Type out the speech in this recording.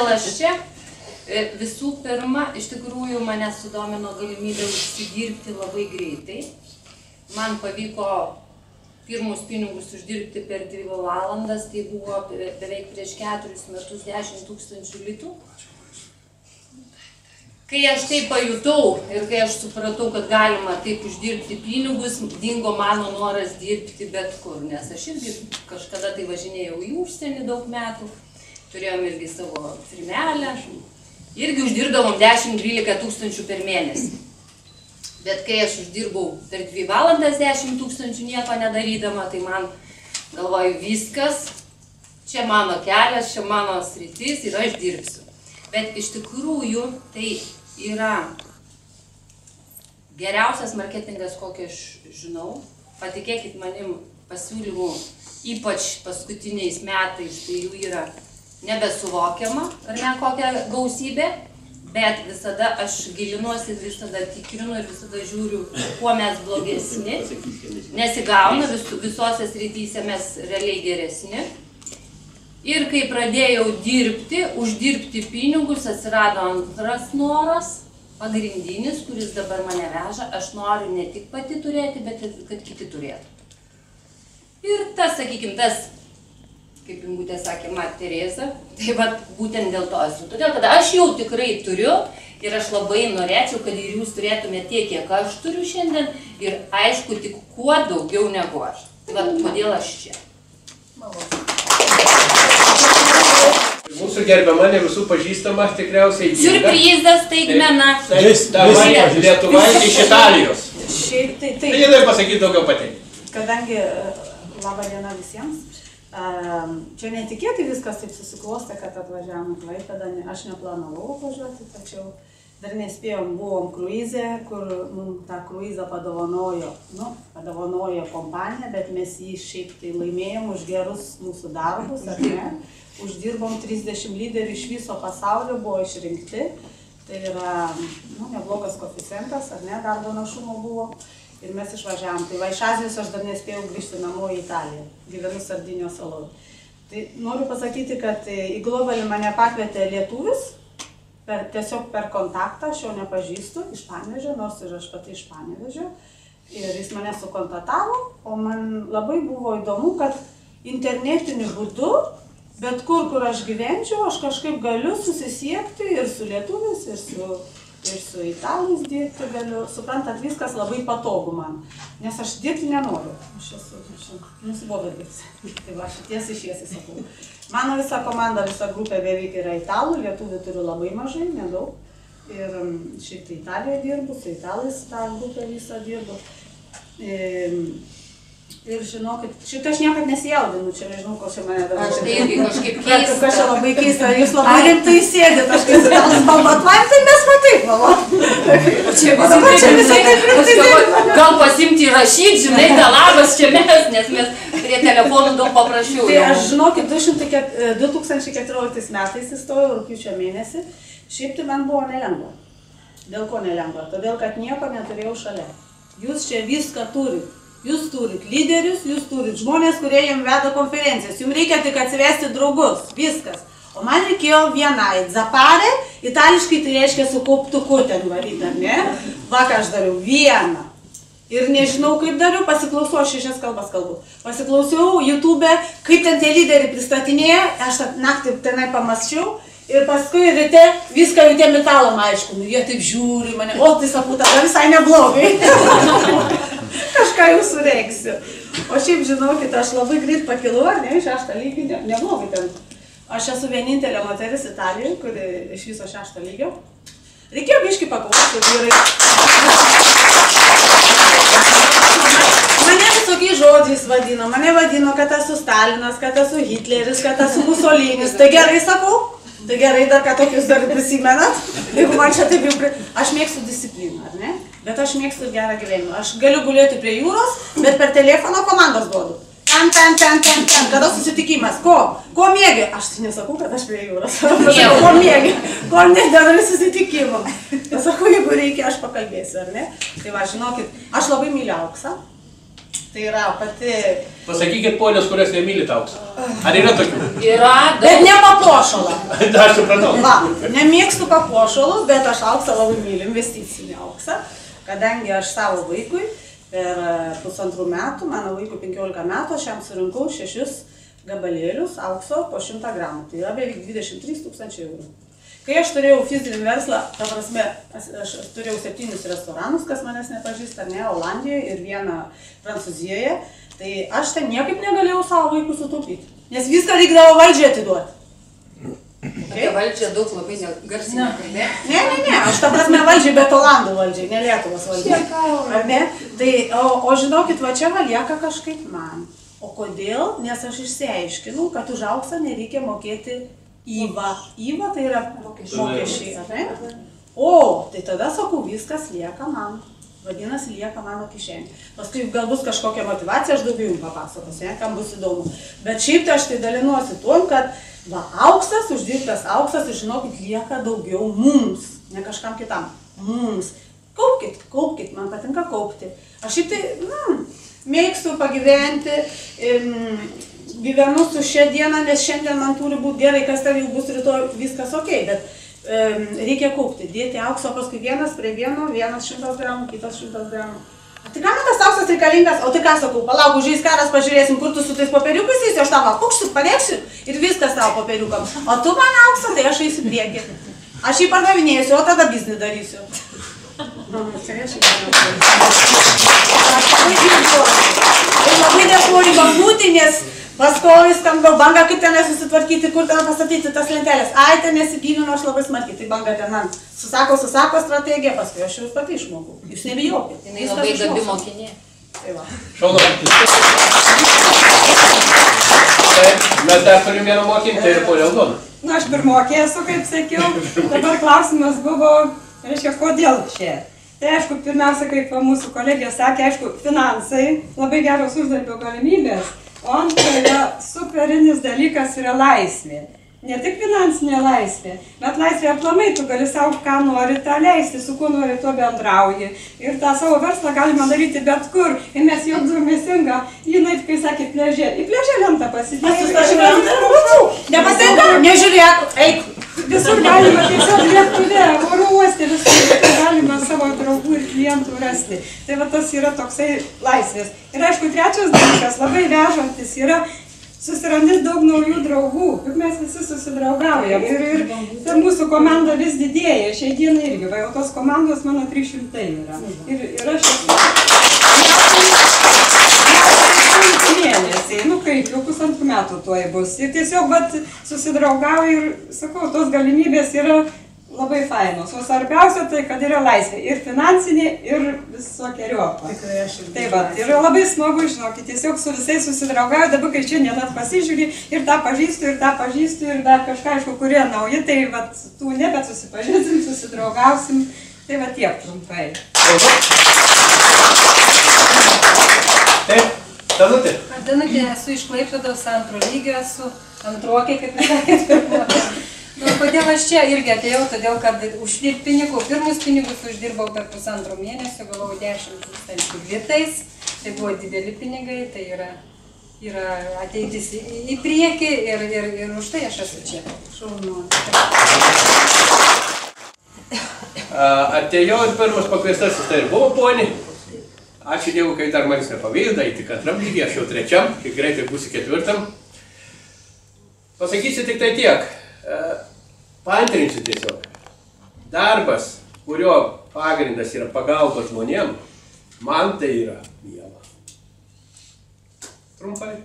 kodėl aš čia? Visų pirma, iš tikrųjų mane sudomino galimybė užsidirbti labai greitai. Man pavyko pirmus pinigus uždirbti per 2 valandas, tai buvo beveik prieš 4 metus 10 000 litų. Kai aš tai pajutau ir kai aš supratau, kad galima taip uždirbti pinigus, dingo mano noras dirbti bet kur, nes aš irgi kažkada tai važinėjau į užsienį daug metų, turėjom irgi savo firmelę, irgi uždirbdavom 10-12 tūkstančių per mėnesį. Bet kai aš uždirbau per 2 valandas 10 000 nieko nedarydama, tai man galvoju viskas, čia mano kelias, čia mano sritis ir aš dirbsiu. Bet iš tikrųjų tai yra geriausias marketingas, kokį aš žinau. Patikėkit manim, pasiūlymų, ypač paskutiniais metais, tai jų yra nebesuvokiama, ar ne kokia gausybė, bet visada aš gilinuosi, visada tikrinu ir visada žiūriu, kuo mes blogesni. Nesigauna, visose srityse mes realiai geresni. Ir kai pradėjau dirbti, uždirbti pinigus, atsirado antras noras, pagrindinis, kuris dabar mane veža. Aš noriu ne tik pati turėti, bet ir kad kiti turėtų. Ir tas, sakykime, tas, kaip Ingutė sakė, Mat Teresa, tai vat būtent dėl to esu. Todėl, kad aš jau tikrai turiu ir aš labai norėčiau, kad ir jūs turėtumėte tiek, kiek aš turiu šiandien ir aišku, tik kuo daugiau negu aš. Tai vat kodėl aš čia. Mūsų gerbiama, ne visų pažįstama, tikriausiai Inga. Siurprizas, staigmena. Lietuvaitė iš Italijos. Šiaip tai Tai jinai pasakyti daugiau pati. Kadangi, laba diena visiems, čia netikėtai viskas taip susiklostė, kad atvažiavom į Klaipėdą, aš neplanavau važiuoti, tačiau dar nespėjom, buvom kruize, kur mums tą kruizą padovanojo kompanija, bet mes jį šiaip tai laimėjom už gerus mūsų darbus, ar ne? Uždirbom 30 lyderių iš viso pasaulio, buvo išrinkti, tai yra neblogas koeficientas, ar ne, darbo našumo buvo. Ir mes išvažiavom. Tai va iš Azijos aš dar nespėjau grįžti namo į Italiją. Gyvenu Sardinijos saloje. Tai noriu pasakyti, kad į Globalį mane pakvietė lietuvis, tiesiog per kontaktą, aš jo nepažįstu, iš Panevėžio, nors ir aš pati iš Panevėžio. Ir jis mane sukontatavo, o man labai buvo įdomu, kad internetiniu būdu, bet kur aš gyvenčiau, aš kažkaip galiu susisiekti ir su lietuvis, ir su italais dirbti galiu. Suprantat, viskas labai patogu man, nes aš dirbti nenoriu. Aš esu nusibodęs. Tai va, tiesiai šviesiai sakau. Mano visa komanda, visa grupė beveik yra italų, lietuvių turiu labai mažai, nedaug. Ir šiaip tai Italijoje dirbu, su italais tą grupę visą dirbu. Ir žinokit, šitą aš niekad nesijaudinu, čia nežinau, ko čia mane dabar. Aš tai irgi kažkaip keista. Kas čia labai keista, jūs labai rimtai sėdit, aš kai italas kalbat, tai mes va taip, mama. Gal pasimti įrašyti, žinai, labas čia mes, nes mes prie telefonų daug paprašiau. Tai aš žinokit, 2014 metais įstojau rugpjūčio mėnesį, šiaip tai man buvo nelengva. Dėl ko nelengva? Todėl, kad nieko neturėjau šalia. Jūs čia viską turit. Jūs turit lyderius, jūs turit žmonės, kurie jums veda konferencijas. Jums reikia tik atsivesti draugus. Viskas. O man reikėjo vienai. Zaparė, itališkai tai reiškia su kauptuku ten varyti, ar ne? Va, ką aš dariau. Vieną. Ir nežinau, kaip dariau, pasiklausau, aš 6 kalbas kalbu. Pasiklausiau YouTube, kaip ten tie lyderiai pristatinėja, aš naktį tenai pamąsčiau. Ir paskui ryte viską jau tiem italam aiškinu. Jie taip žiūri mane, o tai sakau, tada visai neblogai. Kažką jau sureiksiu. O šiaip žinokit, aš labai greit pakilau, ar ne, 6 lygį, neblogai ten. Aš esu vienintelė moteris Italijoje, kuri iš viso 6 lygio. Reikėjo biškį paklausyti vyrai. Mane visokiais žodžiais vadino. Mane vadino, kad esu Stalinas, kad esu Hitleris, kad esu Musolinis. Tai gerai sakau? Tai gerai dar, kad tokius dar prisimenat. Jeigu man čia taip jau... Aš mėgstu discipliną, ar ne? Bet aš mėgstu ir gerą gyvenimą. Aš galiu gulėti prie jūros, bet per telefoną komandas duodu. Ten. Kada susitikimas? Ko mėgi? Aš tai nesakau, kad aš prie jūros. Ko mėgi? Ko nedėdami susitikimą? Sakau, jeigu reikia, aš pakalbėsiu, ar ne? Tai va, žinokit, aš labai myliu auksą. Tai yra pati... Pasakykit ponios, kurios nemylit auksą. Ar yra tokių? Yra, Bet ne papuošalą. Aš supratau. Va, nemėgstu papuošalų, bet aš auksą labai myliu, investicinį auksą. Kadangi aš savo vaikui per 1,5 metų, mano vaikui 15 metų, aš jam surinkau 6 gabalėlius aukso po 100 gramų. Tai yra beveik 23 000 eurų. Kai aš turėjau fizinį verslą, ta prasme, aš turėjau 7 restoranus, kas manęs nepažįsta, ne, Olandijoje ir vieną Prancūzijoje, tai aš ten niekaip negalėjau savo vaikų sutaupyti, nes viską reikdavo valdžiai atiduoti. Apie valdžią daug labai garsiai nekalbė. Ne, aš ta prasme valdžiai, bet Olandų valdžiai, ne Lietuvos valdžiai. Ne? Tai, o žinokit, va čia va lieka kažkaip man. O kodėl? Nes aš išsiaiškinau, kad už auksą nereikia mokėti įvą. Įvą tai yra mokesčiai, ar ne? O, tai tada sakau, viskas lieka man. Vadinasi, lieka mano kišenė. Paskui gal bus kažkokia motyvacija, aš daugiau jums papasakosiu, kam bus įdomu. Bet šiaip tai aš tai dalinuosi tuom, kad va, auksas, uždirbtas auksas, ir žinokit, lieka daugiau mums, ne kažkam kitam. Mums. Kaupkit, man patinka kaupti. Aš šiaip tai, mėgstu pagyventi, gyvenu su šią dieną, nes šiandien man turi būti gerai, kas ten jau bus rytoj, viskas ok, bet reikia kaupti, dėti aukso, paskui vienas prie vieno, vienas 100 gramų, kitas 100 gramų. Tai kam tas auksas reikalingas? O tai ką sakau, palauk, užeis karas, pažiūrėsim, kur tu su tais popieriukais eisi, aš tavo pukščiu, padėksiu ir viskas tavo popieriukam. O tu man auksą, tai aš eisiu priekį. Aš jį pardavinėsiu, o tada biznį darysiu. Ir labai dėkoju bangutį, nes paskui skamba banga, kaip ten susitvarkyti, kur ten pastatyti tas lentelės. Ai, ten nesigilinu, aš labai smarkiai, tai banga ten man susako strategiją, paskui aš jau pati išmokau. Jūs nebijokit. Jinai labai gabi mokinė. Tai va. Šaunu. Taip, mes dar turim vieną mokinį, tai ir ponia Aldona. Na, aš pirmokė esu, kaip sakiau. Dabar klausimas buvo, reiškia, kodėl čia? Tai aišku, pirmiausia, kaip mūsų kolegė sakė, aišku, finansai, labai geros uždarbio galimybės, o antra superinis dalykas yra laisvė. Ne tik finansinė laisvė, bet laisvė aplamai, tu gali savo ką nori tą leisti, su kuo nori tuo bendrauji. Ir tą savo verslą galima daryti bet kur. Ir mes juokdavomės Inga, jinai, kai sakė, į pliažę lentą pasidėjo. Nepatinka, nežiūrėk, eik. Visur galima tiesiog lėktuve, oro uoste, visur galima savo draugų ir klientų rasti. Tai va tas yra toksai laisvės. Ir aišku, trečias dalykas, labai vežantis yra susirandi daug naujų draugų, juk mes visi susidraugaujam. Ir mūsų komanda vis didėja, šiai dienai irgi, va jau tos komandos mano 300 yra. Ir aš esu mėnesiai, kaip jau 1,5 metų tuoj bus. Ir tiesiog susidraugauju ir sakau, tos galimybės yra labai fainos. O svarbiausia tai, kad yra laisvė ir finansinė, ir visokeriopą. Tai va, yra labai smagu, žinokit, tiesiog su visais susidraugauju, dabar kai šiandien pasižiūri ir tą pažįstu, ir dar kažką, aišku, kurie nauji, tai va, tų nebet susipažinsim, susidraugausim. Tai va tiek trumpai. Taip, Danutė. Danutė, esu iš Klaipėdos, antro lygio, esu antrokė, kaip nesakėt, pirmokė. Kodėl aš čia irgi atėjau, todėl kad uždirbt pinigų, pirmus pinigus uždirbau per 1,5 mėnesio, gavau 10 000 litais, tai buvo dideli pinigai, tai yra ateitis į priekį ir už tai aš esu čia. Šaunu. Atėjau ir pirmas pakviestasis, tai ir buvo poni. Ačiū Dievui, kai dar manis nepavėjo, eiti 2 lygį, aš jau 3, kai greitai būsi 4. Pasakysiu tik tai tiek. Paantrinsiu tiesiog. Darbas, kurio pagrindas yra pagalba žmonėm, man tai yra miela. Trumpai.